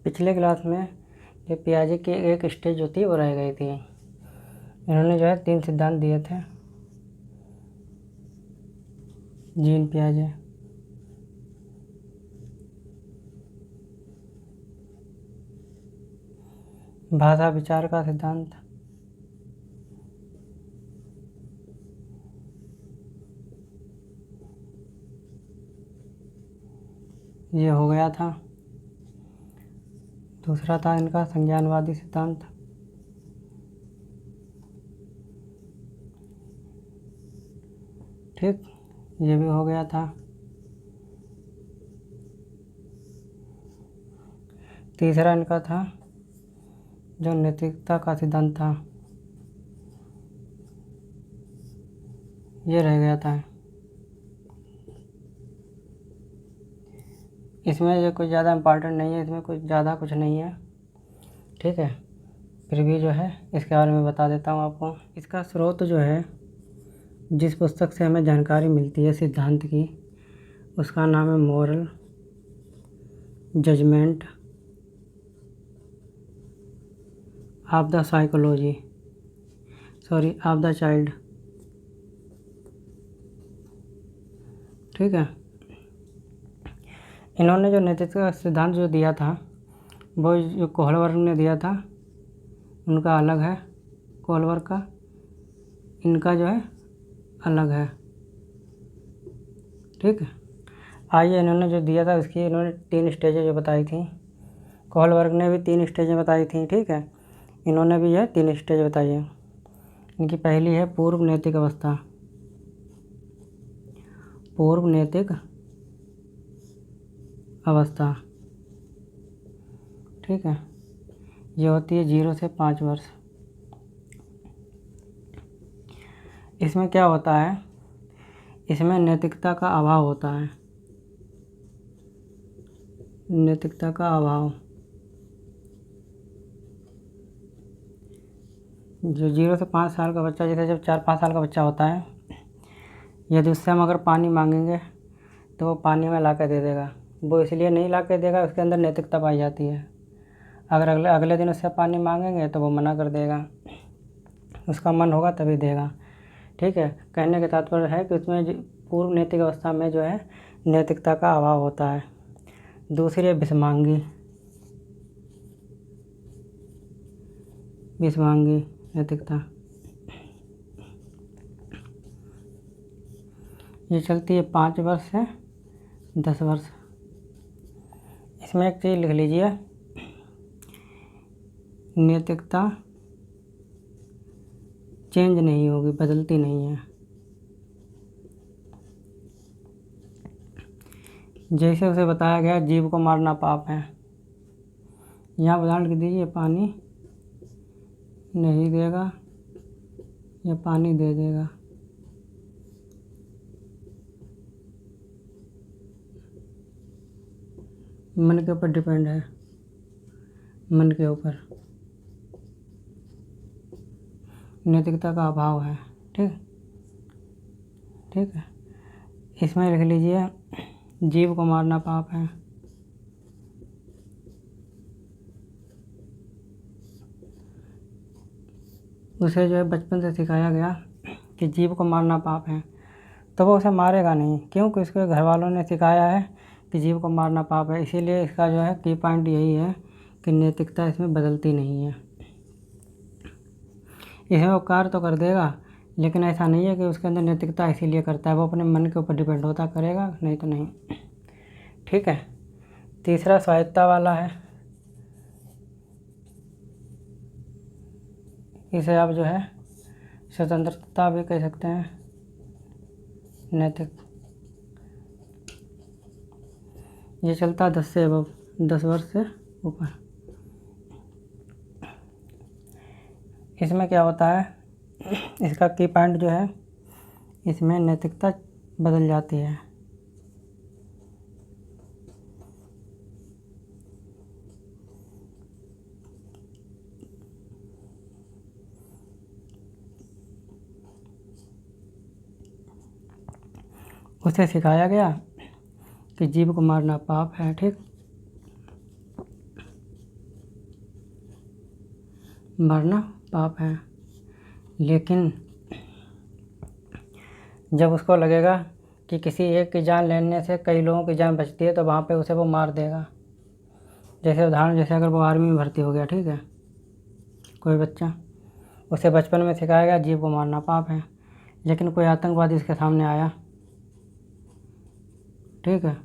पिछले क्लास में ये पियाजे की एक स्टेज होती है वो रह गई थी। इन्होंने जो है 3 सिद्धांत दिए थे जीन पियाजे। भाषा विचार का सिद्धांत, ये हो गया था। दूसरा था इनका संज्ञानवादी सिद्धांत, ठीक, ये भी हो गया था। तीसरा इनका था जो नैतिकता का सिद्धांत था, ये रह गया था। इसमें ये कुछ ज़्यादा इम्पॉर्टेंट नहीं है, इसमें कुछ ज़्यादा कुछ नहीं है, ठीक है। फिर भी जो है इसके बारे में बता देता हूँ आपको। इसका स्रोत जो है, जिस पुस्तक से हमें जानकारी मिलती है सिद्धांत की, उसका नाम है moral judgement of the psychology, sorry of the child, ठीक है। इन्होंने जो नैतिकता का सिद्धांत जो दिया था वो जो कोहलबर्ग ने दिया था, उनका अलग है, कोहलबर्ग का, इनका जो है अलग है, ठीक है। आइए, इन्होंने जो दिया था उसकी इन्होंने 3 स्टेजें जो बताई थी, कोहलबर्ग ने भी 3 स्टेजें बताई थी, ठीक है। इन्होंने भी यह 3 स्टेज बताई है। इनकी पहली है पूर्व नैतिक अवस्था, पूर्व नैतिक अवस्था, ठीक है। ये होती है 0 से 5 वर्ष। इसमें क्या होता है, इसमें नैतिकता का अभाव होता है, नैतिकता का अभाव। जो 0 से 5 साल का बच्चा, जैसे जब 4-5 साल का बच्चा होता है, यदि उससे हम अगर पानी मांगेंगे तो वो पानी में ला के दे देगा। वो इसलिए नहीं ला के देगा, उसके अंदर नैतिकता पाई जाती है। अगर अगले दिन उससे पानी मांगेंगे तो वो मना कर देगा, उसका मन होगा तभी देगा, ठीक है। कहने का तात्पर्य है कि उसमें पूर्व नैतिक अवस्था में जो है नैतिकता का अभाव होता है। दूसरी है विषमांगी, विषमांगी नैतिकता, ये चलती है 5 वर्ष से 10 वर्ष। इसमें एक चीज़ लिख लीजिए, नैतिकता चेंज नहीं होगी, बदलती नहीं है। जैसे उसे बताया गया जीव को मारना पाप है, यहाँ उदाहरण लिख दीजिए, पानी नहीं देगा या पानी दे देगा, मन के ऊपर डिपेंड है, मन के ऊपर नैतिकता का अभाव है, ठीक, ठीक है। इसमें लिख लीजिए जीव को मारना पाप है, उसे जो है बचपन से सिखाया गया कि जीव को मारना पाप है, तो वो उसे मारेगा नहीं, क्योंकि उसके घर वालों ने सिखाया है कि जीव को मारना पाप है। इसीलिए इसका जो है की पॉइंट यही है कि नैतिकता इसमें बदलती नहीं है। इसमें वो कार्य तो कर देगा, लेकिन ऐसा नहीं है कि उसके अंदर नैतिकता इसीलिए करता है, वो अपने मन के ऊपर डिपेंड होता, करेगा नहीं तो नहीं, ठीक है। तीसरा स्वायत्ता वाला है, इसे आप जो है स्वतंत्रता भी कह सकते हैं, नैतिक। ये चलता 10 से अबव, 10 वर्ष से ऊपर। इसमें क्या होता है, इसका की पॉइंट जो है, इसमें नैतिकता बदल जाती है। उसे सिखाया गया कि जीव को मारना पाप है, ठीक। मरना पाप है, लेकिन जब उसको लगेगा कि किसी एक की जान लेने से कई लोगों की जान बचती है तो वहाँ पे उसे वो मार देगा। जैसे उदाहरण, जैसे अगर वो आर्मी में भर्ती हो गया, ठीक है, कोई बच्चा, उसे बचपन में सिखाया गया जीव को मारना पाप है, लेकिन कोई आतंकवादी इसके सामने आया, ठीक है,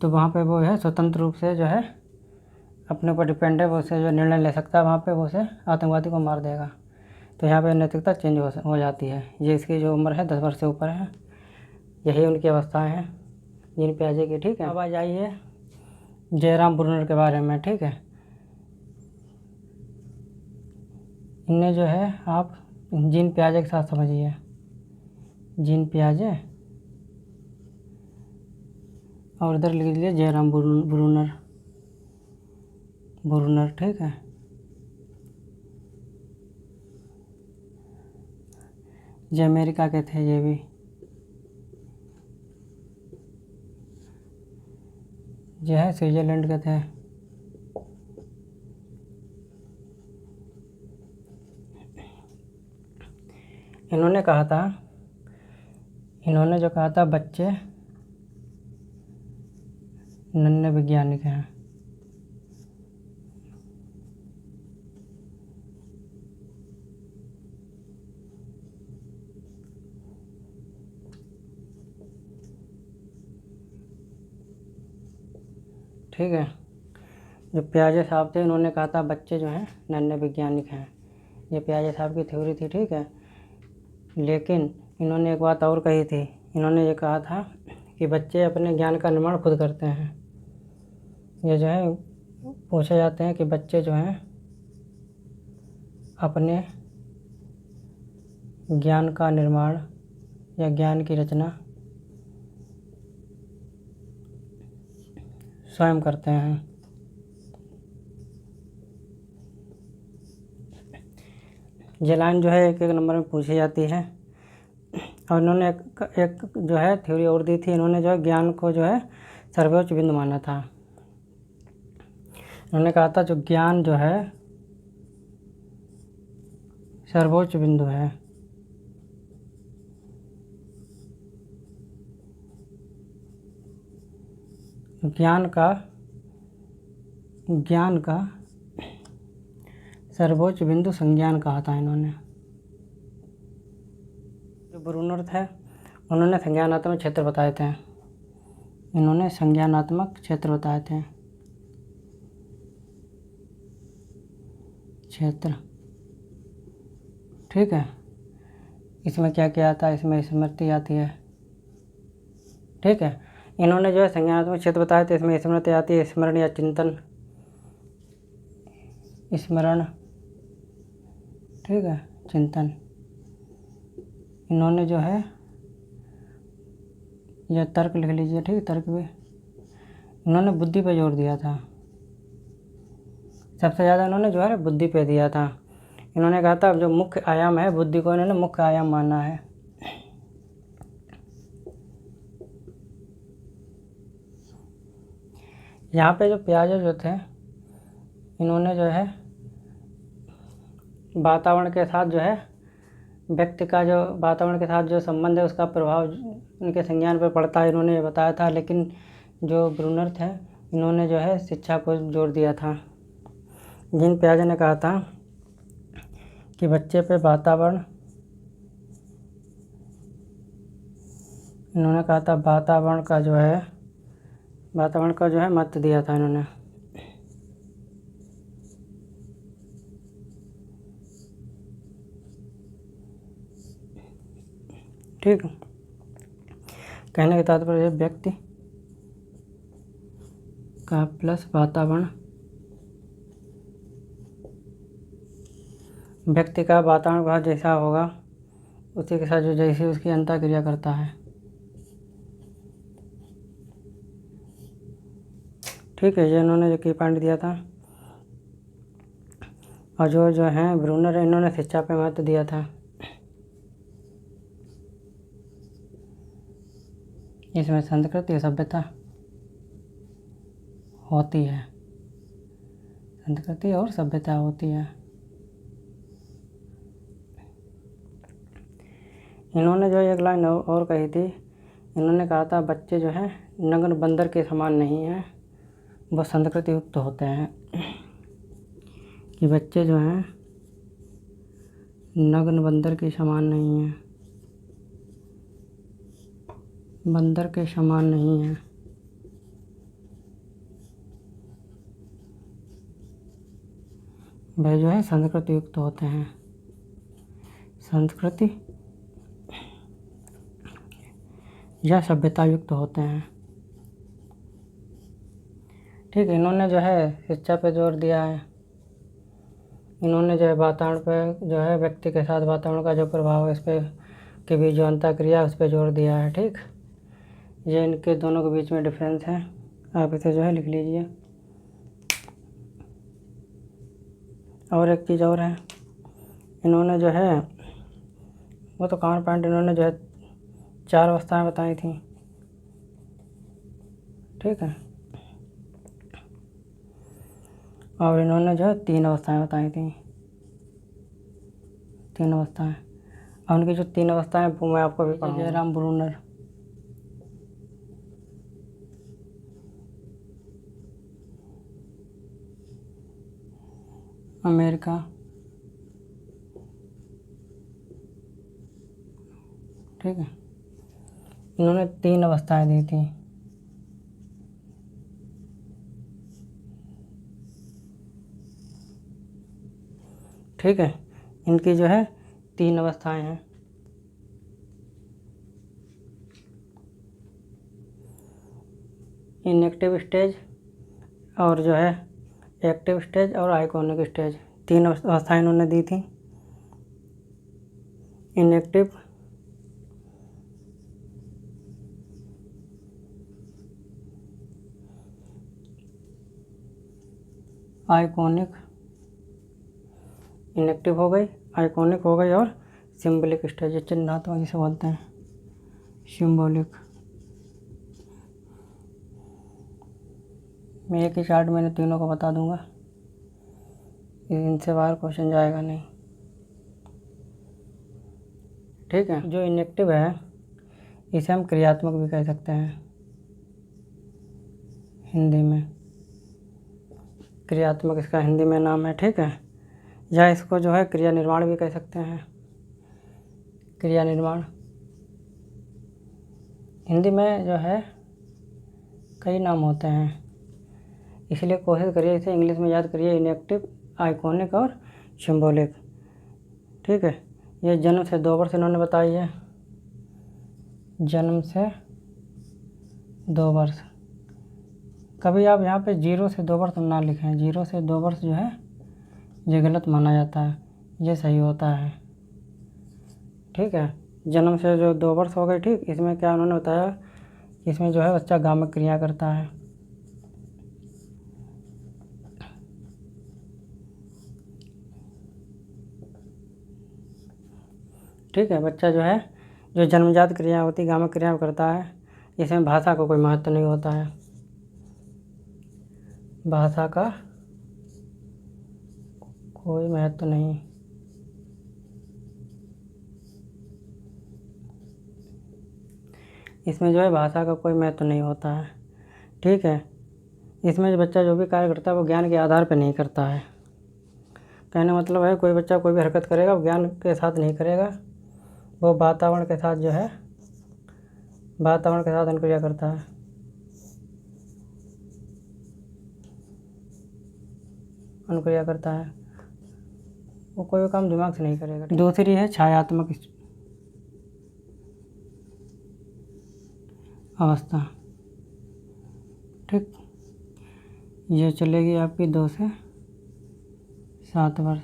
तो वहाँ पे वो है स्वतंत्र रूप से जो है अपने ऊपर डिपेंड है, वो उसे जो निर्णय ले सकता है, वहाँ पे वो उसे आतंकवादी को मार देगा। तो यहाँ पे नैतिकता चेंज हो जाती है। ये इसकी जो उम्र है 10 वर्ष से ऊपर है, यही उनकी अवस्थाएं हैं जीन पियाजे की, ठीक है। अब आ जाइए जयराम ब्रूनर के बारे में, ठीक है। इन्हें जो है आप जीन पियाजे के साथ समझिए, जीन पियाजे, और इधर लिख लीजिए जयराम ब्रूनर, ठीक है। ये अमेरिका के थे, ये भी, ये है स्विट्ज़रलैंड के थे। इन्होंने जो कहा था बच्चे नन्हे वैज्ञानिक हैं। ठीक है, जो पियाजे साहब थे इन्होंने कहा था बच्चे जो हैं नन्हे वैज्ञानिक हैं। ये पियाजे साहब की थ्योरी थी, ठीक है। लेकिन इन्होंने एक बात और कही थी, इन्होंने ये कहा था कि बच्चे अपने ज्ञान का निर्माण खुद करते हैं। ये जो है पूछे जाते हैं कि बच्चे जो हैं अपने ज्ञान का निर्माण या ज्ञान की रचना स्वयं करते हैं। ये लाइन जो है एक नंबर में पूछी जाती है। और इन्होंने एक जो है थ्योरी और दी थी, इन्होंने जो है ज्ञान को जो है सर्वोच्च बिंदु माना था। इन्होंने कहा था जो ज्ञान जो है सर्वोच्च बिंदु है। ज्ञान का सर्वोच्च बिंदु संज्ञान कहा था इन्होंने। जो ब्रूनर थे उन्होंने संज्ञानात्मक क्षेत्र बताए थे, इन्होंने संज्ञानात्मक क्षेत्र बताए थे, क्षेत्र, ठीक है। इसमें क्या क्या आता है, इसमें स्मृति आती है, ठीक है। इन्होंने जो है संज्ञानात्मक क्षेत्र बताए थे, इसमें स्मृति आती है, स्मरण या चिंतन, स्मरण, ठीक है, चिंतन। इन्होंने जो है यह तर्क लिख लीजिए, ठीक है, तर्क भी। इन्होंने बुद्धि पे जोर दिया था, सबसे ज़्यादा इन्होंने जो है बुद्धि पे दिया था। इन्होंने कहा था जो मुख्य आयाम है बुद्धि को इन्होंने मुख्य आयाम माना है। यहाँ पे जो पियाजे जो थे इन्होंने जो है वातावरण के साथ जो है व्यक्ति का जो वातावरण के साथ जो संबंध है उसका प्रभाव उनके संज्ञान पर पड़ता है, इन्होंने बताया था। लेकिन जो ब्रूनर थे इन्होंने जो है शिक्षा को जोर दिया था। जीन पियाजे ने कहा था कि बच्चे पे वातावरण, इन्होंने कहा था वातावरण का जो है महत्व दिया था इन्होंने। ठीक, कहने का तात्पर्य व्यक्ति का प्लस वातावरण, व्यक्ति का वातावरण जैसा होगा उसी के साथ जो जैसी उसकी अंतःक्रिया करता है, ठीक है। ये इन्होंने जो की पॉइंट दिया था। और जो है ब्रूनर इन्होंने शिक्षा पे महत्व दिया था। इसमें संस्कृति सभ्यता होती है, संस्कृति और सभ्यता होती है। इन्होंने जो एक लाइन और कही थी, इन्होंने कहा था बच्चे जो हैं नग्न बंदर के समान नहीं हैं, वह संस्कृति युक्त होते हैं। कि बच्चे जो हैं नग्न बंदर के समान नहीं हैं, बंदर के समान नहीं हैं। वह जो है संस्कृति युक्त होते हैं, संस्कृति या सभ्यता युक्त होते हैं। ठीक है, इन्होंने जो है शिक्षा पे जोर दिया है। इन्होंने जो है वातावरण पे जो है व्यक्ति के साथ वातावरण का जो प्रभाव है इस पर के बीच जो अंतर क्रिया उस पर जोर दिया है। ठीक, ये इनके दोनों के बीच में डिफरेंस है, आप इसे जो है लिख लीजिए। और एक चीज़ और है, इन्होंने जो है वो तो कॉमन पॉइंट, इन्होंने जो है 4 अवस्थाएं बताई थी। ठीक है, और इन्होंने जो है 3 अवस्थाएं बताई थी, 3 अवस्थाएं। और उनकी जो 3 अवस्थाएं वो मैं आपको भी पढ़ाऊंगा। Jerome Bruner, America. ठीक है, इन्होंने 3 अवस्थाएं दी थी। ठीक है, इनकी जो है 3 अवस्थाएं हैं। इनएक्टिव स्टेज और जो है एक्टिव स्टेज और आइकॉनिक स्टेज, 3 अवस्थाएं इन्होंने दी थी। इनएक्टिव, आइकॉनिक, इनएक्टिव हो गई, आइकॉनिक हो गई, और सिंबॉलिक स्टेज, चिन्हात्मक जिसे बोलते हैं, सिंबॉलिक। मैं एक ही चार्ट मैंने तीनों को बता दूंगा, इनसे बाहर क्वेश्चन जाएगा नहीं। ठीक है, जो इनएक्टिव है इसे हम क्रियात्मक भी कह सकते हैं, हिंदी में क्रियात्मक इसका हिंदी में नाम है। ठीक है, या इसको जो है क्रिया निर्माण भी कह सकते हैं, क्रिया निर्माण। हिंदी में जो है कई नाम होते हैं, इसलिए कोशिश करिए इसे इंग्लिश में याद करिए, इनएक्टिव, आइकॉनिक और सिंबॉलिक। ठीक है, ये जन्म से 2 वर्ष इन्होंने बताई है, जन्म से 2 वर्ष। कभी आप यहाँ पे 0 से 2 वर्ष ना लिखें, 0 से 2 वर्ष जो है ये गलत माना जाता है, ये सही होता है। ठीक है, जन्म से जो 2 वर्ष हो गए। ठीक, इसमें क्या उन्होंने बताया, इसमें जो है बच्चा गामक क्रिया करता है। ठीक है, बच्चा जो है जो जन्मजात क्रिया होती है गामक क्रिया करता है, इसमें भाषा का कोई महत्व नहीं होता है, भाषा का कोई महत्व नहीं। इसमें जो है भाषा का कोई महत्व नहीं होता है। ठीक है, इसमें जो बच्चा जो भी कार्य करता है वो ज्ञान के आधार पर नहीं करता है। कहने मतलब है कोई बच्चा कोई भी हरकत करेगा वो ज्ञान के साथ नहीं करेगा, वो वातावरण के साथ जो है वातावरण के साथ अनुक्रिया करता है, अनुक्रिया करता है, वो कोई काम दिमाग से नहीं करेगा। दूसरी है छायात्मक अवस्था। ठीक, ये चलेगी आपकी 2 से 7 वर्ष।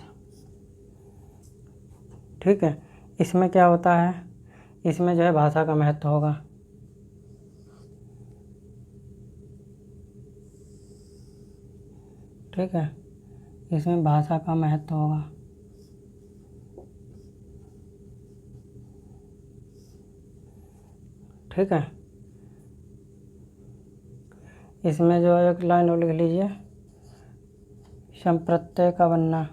ठीक है, इसमें क्या होता है, इसमें जो है भाषा का महत्व होगा। ठीक है, इसमें भाषा का महत्व होगा। ठीक है, इसमें जो एक लाइन और लिख लीजिए, संप्रत्यय का बनना।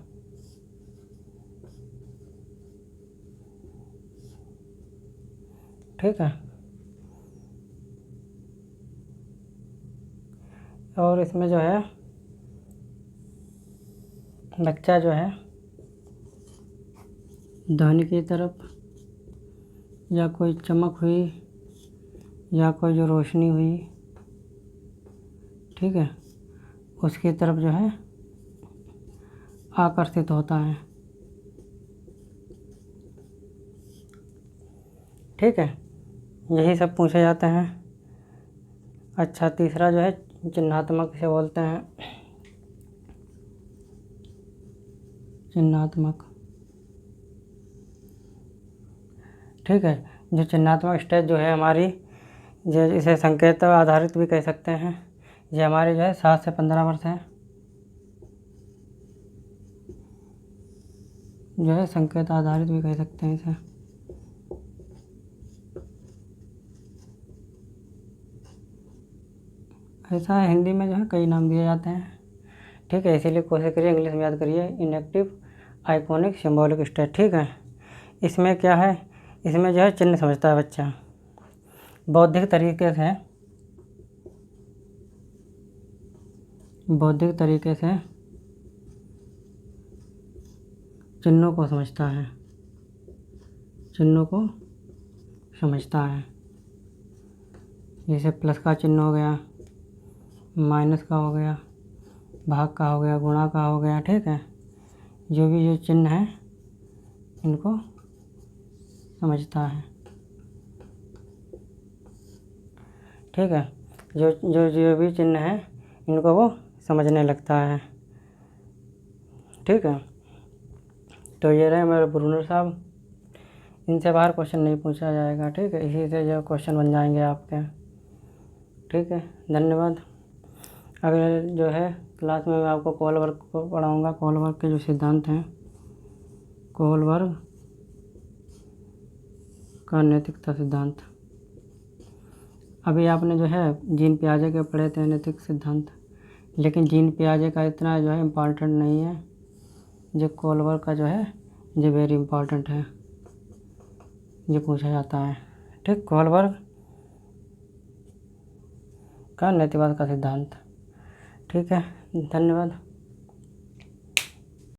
ठीक है। और इसमें जो है बच्चा जो है ध्वनि की तरफ या कोई चमक हुई या कोई जो रोशनी हुई, ठीक है, उसकी तरफ जो है आकर्षित होता है। ठीक है, यही सब पूछे जाते हैं। अच्छा, तीसरा जो है चिन्हात्मक से बोलते हैं, चिन्हात्मक। ठीक है, जो चिन्हात्मक स्टेज जो है हमारी, जो इसे संकेत आधारित भी कह सकते हैं। ये हमारे जो है 7 से 15 वर्ष है, जो है संकेत आधारित भी कह सकते हैं इसे। ऐसा है, हिंदी में जो है कई नाम दिए जाते हैं। ठीक है, इसीलिए कोशिश करिए इंग्लिश में याद करिए। Inactive iconic symbolic state. ठीक है, इसमें क्या है, इसमें जो है चिन्ह समझता है बच्चा बौद्धिक तरीके से, बौद्धिक तरीके से चिन्हों को समझता है, चिन्हों को समझता है। जैसे प्लस का चिन्ह हो गया, माइनस का हो गया, भाग का हो गया, गुणा का हो गया। ठीक है, जो भी जो चिन्ह है इनको समझता है। ठीक है, जो भी चिन्ह है इनको वो समझने लगता है। ठीक है, तो ये रहे मेरे ब्रूनर साहब। इनसे बाहर क्वेश्चन नहीं पूछा जाएगा। ठीक है, इसी से जो क्वेश्चन बन जाएंगे आपके। ठीक है, धन्यवाद। अगले जो है क्लास में मैं आपको कोलबर्ग को पढ़ाऊँगा। कोलबर्ग के जो सिद्धांत हैं, कोलबर्ग का नैतिकता सिद्धांत। अभी आपने जो है जीन पियाजे के पढ़े थे नैतिक सिद्धांत, लेकिन जीन पियाजे का इतना जो है इम्पॉर्टेंट नहीं है। जो कोलबर्ग का जो है ये वेरी इम्पॉर्टेंट है, ये पूछा जाता है। ठीक, कोलबर्ग का नैतिकवाद का सिद्धांत। ठीक है, धन्यवाद।